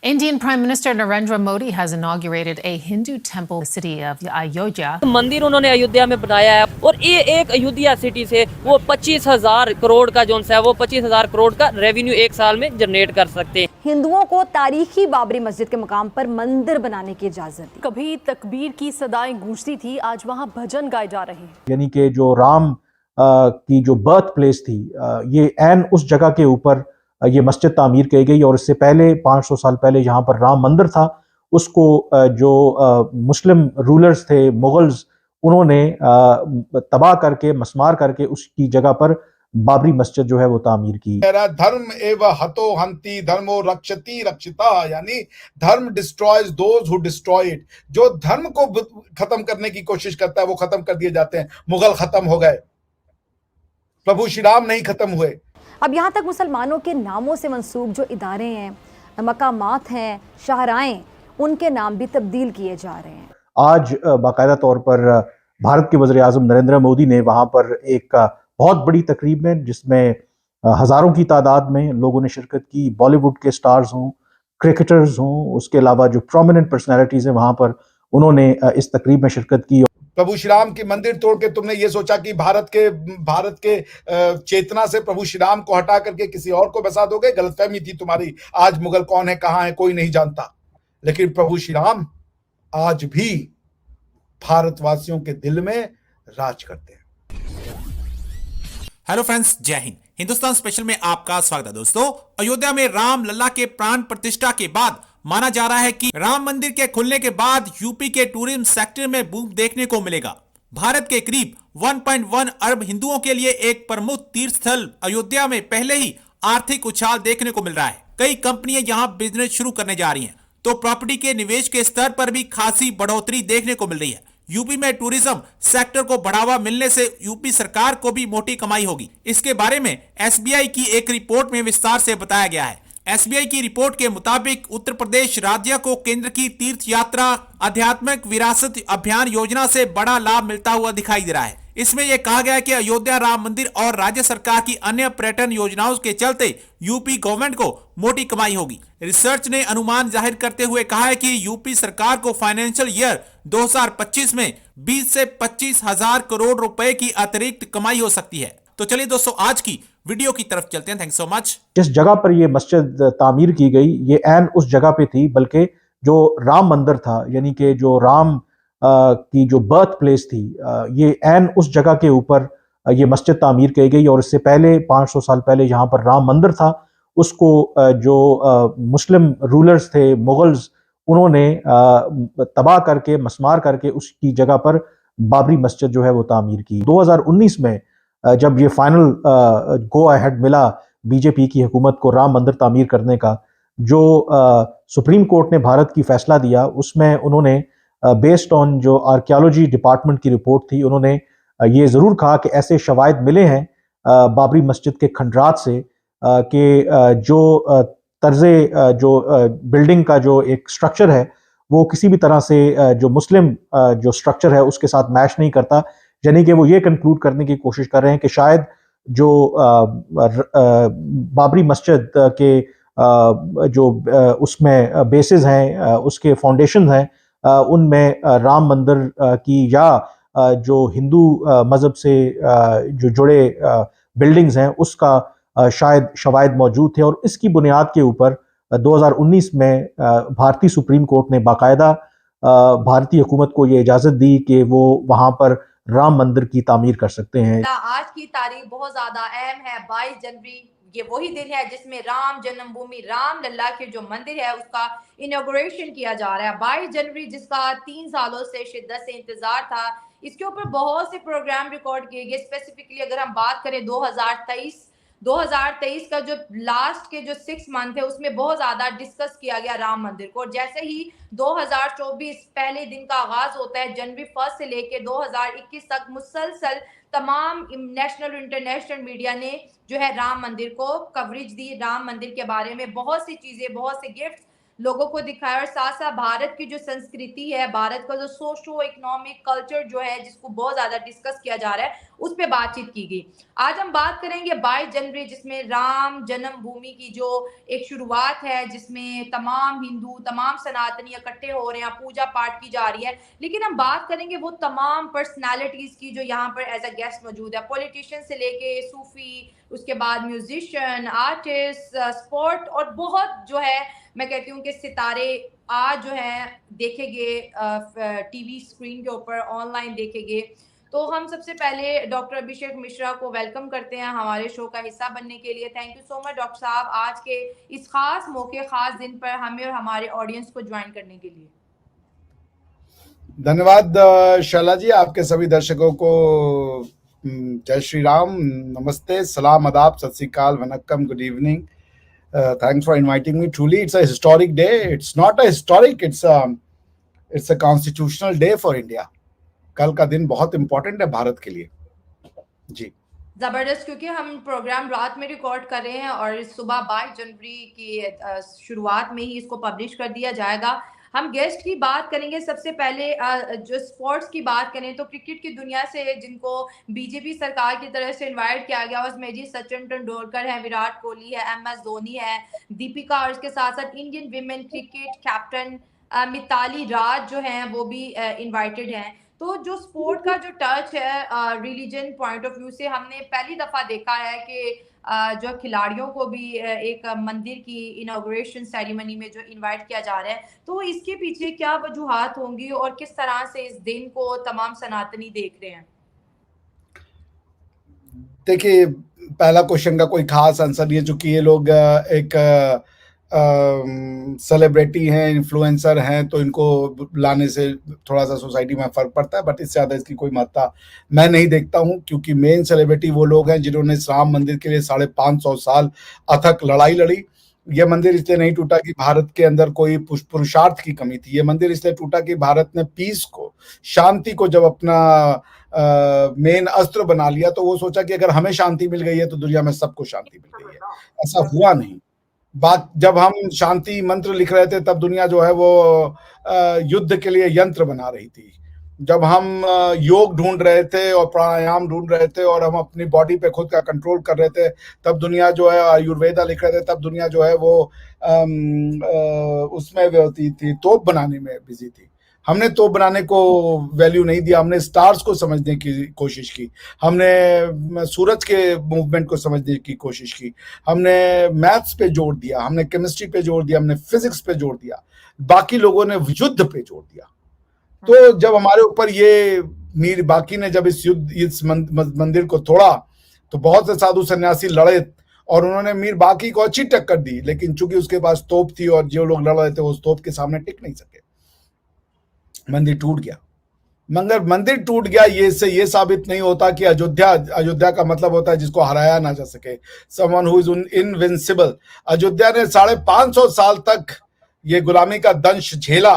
Indian Prime Minister Narendra Modi has inaugurated a Hindu temple in the city of Ayodhya. मंदिर उन्होंने अयोध्या में बनाया है और ये एक अयोध्या सिटी से वो 25,000 करोड़ का जो है वो 25,000 करोड़ का रेवेन्यू एक साल में जनरेट कर सकते हैं। हिंदुओं को तारीखी बाबरी मस्जिद के मकाम पर मंदिर बनाने की इजाजत दी। कभी तकबीर की सदाएं गूंजती थी, आज वहां भजन गाए जा रहे हैं। यानी कि जो राम की जो बर्थ प्लेस थी, ये ऐन उस जगह के ऊपर ये मस्जिद तामीर की गई और इससे पहले 500 साल पहले यहाँ पर राम मंदिर था। उसको जो मुस्लिम रूलर्स थे, मुगल्स, उन्होंने तबाह करके, मस्मार करके उसकी जगह पर बाबरी मस्जिद जो है वो तामीर की। धर्म एव हतो हंति धर्मो रक्षति रक्षिता, यानी धर्म destroys those who destroy it. जो धर्म को खत्म करने की कोशिश करता है वो खत्म कर दिए जाते हैं। मुगल खत्म हो गए, प्रभु श्री राम नहीं खत्म हुए। अब यहाँ तक मुसलमानों के नामों से मंसूब जो इदारे हैं, मकामात हैं, शाहराएं, उनके नाम भी तब्दील किए जा रहे हैं। आज बाकायदा तौर पर भारत के वज़ीर आज़म नरेंद्र मोदी ने वहाँ पर एक बहुत बड़ी तकरीब में, जिसमें हज़ारों की तादाद में लोगों ने शिरकत की, बॉलीवुड के स्टार्स हों, क्रिकेटर्स हों, उसके अलावा जो प्रोमिनेंट पर्सनैलिटीज़ हैं वहाँ पर, उन्होंने इस तकरीब में शिरकत की। प्रभु श्री राम की मंदिर तोड़ के तुमने ये सोचा कि भारत के चेतना से प्रभु श्री राम को हटा करके किसी और को बसा दोगे। गलतफहमी थी तुम्हारी। आज मुगल कौन है, कहां है, कोई नहीं जानता, लेकिन प्रभु श्री राम आज भी भारतवासियों के दिल में राज करते हैं। हेलो फ्रेंड्स, जय हिंद। हिंदुस्तान स्पेशल में आपका स्वागत है। दोस्तों, अयोध्या में राम लल्ला के प्राण प्रतिष्ठा के बाद माना जा रहा है कि राम मंदिर के खुलने के बाद यूपी के टूरिज्म सेक्टर में बूम देखने को मिलेगा। भारत के करीब 1.1 अरब हिंदुओं के लिए एक प्रमुख तीर्थ स्थल अयोध्या में पहले ही आर्थिक उछाल देखने को मिल रहा है। कई कंपनियां यहां बिजनेस शुरू करने जा रही हैं, तो प्रॉपर्टी के निवेश के स्तर पर भी खासी बढ़ोतरी देखने को मिल रही है। यूपी में टूरिज्म सेक्टर को बढ़ावा मिलने से यूपी सरकार को भी मोटी कमाई होगी। इसके बारे में एसबीआई की एक रिपोर्ट में विस्तार से बताया गया है। एसबीआई की रिपोर्ट के मुताबिक उत्तर प्रदेश राज्य को केंद्र की तीर्थ यात्रा आध्यात्मिक विरासत अभियान योजना से बड़ा लाभ मिलता हुआ दिखाई दे रहा है। इसमें यह कहा गया है कि अयोध्या राम मंदिर और राज्य सरकार की अन्य पर्यटन योजनाओं के चलते यूपी गवर्नमेंट को मोटी कमाई होगी। रिसर्च ने अनुमान जाहिर करते हुए कहा है कि यूपी सरकार को फाइनेंशियल ईयर 2025 में 20 से 25 हजार करोड़ रुपए की अतिरिक्त कमाई हो सकती है। तो चलिए दोस्तों, आज की वीडियो की तरफ चलते हैं। Thanks so much. जिस जगह पर ये मस्जिद तामीर की गई, ये ऐन उस जगह पे थी, बल्कि जो राम मंदिर था, यानी कि जो राम की जो बर्थ प्लेस थी, ये ऐन उस जगह के ऊपर ये मस्जिद तामीर की गई और इससे पहले 500 साल पहले यहाँ पर राम मंदिर था। उसको जो मुस्लिम रूलर्स थे, मुगल्स, उन्होंने तबाह करके, मस्मार करके उसकी जगह पर बाबरी मस्जिद जो है वो तामीर की। 2019 में जब ये फाइनल गो अहेड मिला बीजेपी की हुकूमत को राम मंदिर तामीर करने का, जो सुप्रीम कोर्ट ने भारत की फैसला दिया, उसमें उन्होंने बेस्ड ऑन जो आर्कियोलॉजी डिपार्टमेंट की रिपोर्ट थी, उन्होंने ये ज़रूर कहा कि ऐसे शवाहिद मिले हैं बाबरी मस्जिद के खंडरात से कि जो तर्ज़े जो बिल्डिंग का जो एक स्ट्रक्चर है वो किसी भी तरह से जो मुस्लिम जो स्ट्रक्चर है उसके साथ मैच नहीं करता। यानी कि वो ये कंक्लूड करने की कोशिश कर रहे हैं कि शायद जो बाबरी मस्जिद के जो उसमें बेसिस हैं, उसके फाउंडेशन हैं, उनमें राम मंदिर की या जो हिंदू मज़हब से जो जुड़े बिल्डिंग्स हैं उसका शायद शवाहिद मौजूद थे। और इसकी बुनियाद के ऊपर 2019 में भारतीय सुप्रीम कोर्ट ने बाकायदा भारतीय हुकूमत को ये इजाज़त दी कि वो वहाँ पर राम मंदिर की तामीर कर सकते हैं। आज की तारीख बहुत ज्यादा अहम है। 22 जनवरी ये वही दिन है जिसमें राम जन्मभूमि राम लल्ला के जो मंदिर है उसका इनॉग्रेशन किया जा रहा है। 22 जनवरी जिसका 3 सालों से शिद्दत से इंतजार था। इसके ऊपर बहुत से प्रोग्राम रिकॉर्ड किए गए। स्पेसिफिकली अगर हम बात करें 2023 का जो लास्ट के जो 6 मंथ है उसमें बहुत ज्यादा डिस्कस किया गया राम मंदिर को। जैसे ही 2024 पहले दिन का आगाज होता है, जनवरी 1 से लेके 2021 तक मुसलसल तमाम नेशनल इंटरनेशनल मीडिया ने जो है राम मंदिर को कवरेज दी। राम मंदिर के बारे में बहुत सी चीजें, बहुत से गिफ्ट लोगों को दिखाया और साथ साथ भारत की जो संस्कृति है, भारत का जो सोशो इकोनॉमिक कल्चर जो है जिसको बहुत ज्यादा डिस्कस किया जा रहा है, उस पर बातचीत की गई। आज हम बात करेंगे 22 जनवरी, जिसमें राम जन्मभूमि की जो एक शुरुआत है, जिसमें तमाम हिंदू, तमाम सनातनी इकट्ठे हो रहे हैं, पूजा पाठ की जा रही है। लेकिन हम बात करेंगे वो तमाम पर्सनालिटीज की जो यहाँ पर एज अ गेस्ट मौजूद है, पॉलिटिशियन से लेके सूफी, उसके बाद म्यूजिशियन, आर्टिस्ट, स्पोर्ट और बहुत जो है मैं कहती हूँ कि सितारे आज जो है देखे गए टीवी स्क्रीन के ऊपर, ऑनलाइन देखे गए। तो हम सबसे पहले डॉक्टर अभिषेक मिश्रा को वेलकम करते हैं हमारे शो का हिस्सा बनने के लिए। Thank you so much doctor साहब, आज के इस खास मौके, खास दिन पर हमें और हमारे ऑडियंस को ज्वाइन करने के लिए। धन्यवाद शैला जी, आपके सभी दर्शकों को जय श्री राम, नमस्ते, सलाम, आदाब, सत श्री अकाल, वनक्कम, good evening. Thanks for inviting me. Truly, it's a historic day. It's not a historic, it's a constitutional day for India. कल का दिन बहुत इम्पोर्टेंट है भारत के लिए जी। जबरदस्त, क्योंकि हम प्रोग्राम रात में रिकॉर्ड कर रहे हैं और सुबह 22 जनवरी की शुरुआत में ही इसको पब्लिश कर दिया जाएगा। हम गेस्ट की बात करेंगे। सबसे पहले जो स्पोर्ट्स की बात करें तो क्रिकेट की दुनिया से जिनको बीजेपी सरकार की तरफ से इनवाइट किया गया, उसमें जी सचिन तेंदुलकर है, विराट कोहली है, MS धोनी है, दीपिका, और इसके साथ साथ Indian women cricket captain Mithali Raj जो हैं वो भी इनवाइटेड हैं। तो जो स्पोर्ट का जो टच है रिलीजन पॉइंट ऑफ व्यू से, हमने पहली दफा देखा है कि जो खिलाड़ियों को भी एक मंदिर की इनॉग्रेशन सेरेमनी में जो इनवाइट किया जा रहा है, तो इसके पीछे क्या वजूहात होंगी और किस तरह से इस दिन को तमाम सनातनी देख रहे हैं? देखिए, पहला क्वेश्चन का कोई खास आंसर नहीं है, चूंकि ये लोग एक सेलिब्रिटी हैं, इन्फ्लुएंसर हैं, तो इनको लाने से थोड़ा सा सोसाइटी में फर्क पड़ता है, बट इससे ज़्यादा इसकी कोई महत्ता मैं नहीं देखता हूं, क्योंकि मेन सेलिब्रिटी वो लोग हैं जिन्होंने इस राम मंदिर के लिए 550 साल अथक लड़ाई लड़ी। यह मंदिर इसलिए नहीं टूटा कि भारत के अंदर कोई पुरुषार्थ की कमी थी, यह मंदिर इसलिए टूटा कि भारत ने पीस को, शांति को जब अपना मेन अस्त्र बना लिया, तो वो सोचा कि अगर हमें शांति मिल गई है तो दुनिया में सबको शांति मिल गई है। ऐसा हुआ नहीं। बात जब हम शांति मंत्र लिख रहे थे तब दुनिया जो है वो युद्ध के लिए यंत्र बना रही थी। जब हम योग ढूंढ रहे थे और प्राणायाम ढूंढ रहे थे और हम अपनी बॉडी पे खुद का कंट्रोल कर रहे थे, तब दुनिया जो है आयुर्वेदा लिख रहे थे, तब दुनिया जो है वो उसमें होती थी, तोप बनाने में बिजी थी। हमने तोप बनाने को वैल्यू नहीं दिया, हमने स्टार्स को समझने की कोशिश की, हमने सूरज के मूवमेंट को समझने की कोशिश की, हमने मैथ्स पे जोर दिया, हमने केमिस्ट्री पे जोर दिया, हमने फिजिक्स पे जोर दिया, बाकी लोगों ने युद्ध पे जोर दिया। तो जब हमारे ऊपर ये मीर बाकी ने जब इस मंदिर को तोड़ा, तो बहुत से साधु सन्यासी लड़े और उन्होंने मीर बाकी को अच्छी टक्कर दी, लेकिन चूंकि उसके पास तोप थी और जो लोग लड़ रहे थे उस तोप के सामने टिक नहीं सके, मंदिर टूट गया। मगर मंदिर टूट गया ये साबित नहीं होता कि अयोध्या का मतलब होता है जिसको हराया ना जा सके, someone who is invincible. Ayodhya ने 550 साल तक ये गुलामी का दंश झेला,